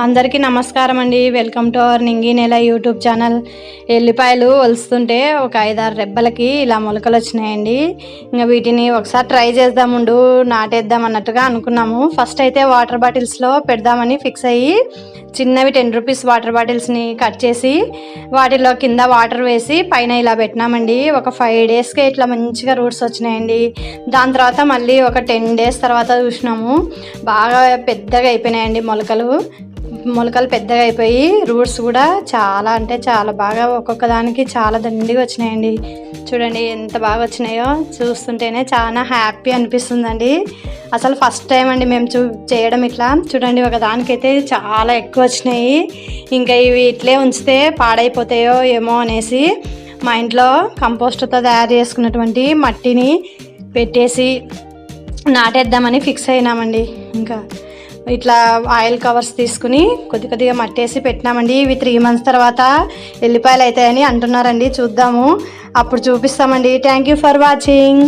అందరికీ నమస్కారం అండి. వెల్కమ్ టు అవర్ నింగి నెల యూట్యూబ్ ఛానల్. ఎల్లిపాయలు ఒలుస్తుంటే ఒక 5-6 రెబ్బలకి ఇలా మొలకలు వచ్చినాయండి. ఇంకా వీటిని ఒకసారి ట్రై చేద్దాముండు నాటేద్దాం అన్నట్టుగా అనుకున్నాము. ఫస్ట్ అయితే వాటర్ బాటిల్స్లో పెడదామని ఫిక్స్ అయ్యి చిన్నవి 10 రూపీస్ వాటర్ బాటిల్స్ని కట్ చేసి వాటిలో కింద వాటర్ వేసి పైన ఇలా పెట్టినామండి. ఒక 5 డేస్కి ఇట్లా మంచిగా రూట్స్ వచ్చినాయండి. దాని తర్వాత మళ్ళీ ఒక 10 డేస్ తర్వాత చూసినాము, బాగా పెద్దగా అయిపోయినాయండి మొలకలు పెద్దగా అయిపోయి రూట్స్ కూడా చాలా అంటే చాలా బాగా ఒక్కొక్క దానికి చాలా దండిగా వచ్చినాయండి. చూడండి ఎంత బాగా వచ్చినాయో, చూస్తుంటేనే చాలా హ్యాపీ అనిపిస్తుందండి. అసలు ఫస్ట్ టైం అండి మేము చేయడం ఇట్లా. చూడండి ఒక దానికైతే చాలా ఎక్కువ వచ్చినాయి. ఇంకా ఇవి ఇట్లే ఉంచితే పాడైపోతాయో ఏమో అనేసి మా ఇంట్లో కంపోస్ట్తో తయారు చేసుకున్నటువంటి మట్టిని పెట్టేసి నాటేద్దామని ఫిక్స్ అయినామండి. ఇంకా ఇట్లా ఆయిల్ కవర్స్ తీసుకుని కొద్దిగా మట్టేసి పెట్టినామండి. ఇవి 3 months తర్వాత ఎల్లిపాయలు అవుతాయని అంటున్నారండి. చూద్దాము, అప్పుడు చూపిస్తామండి. Thank you for watching.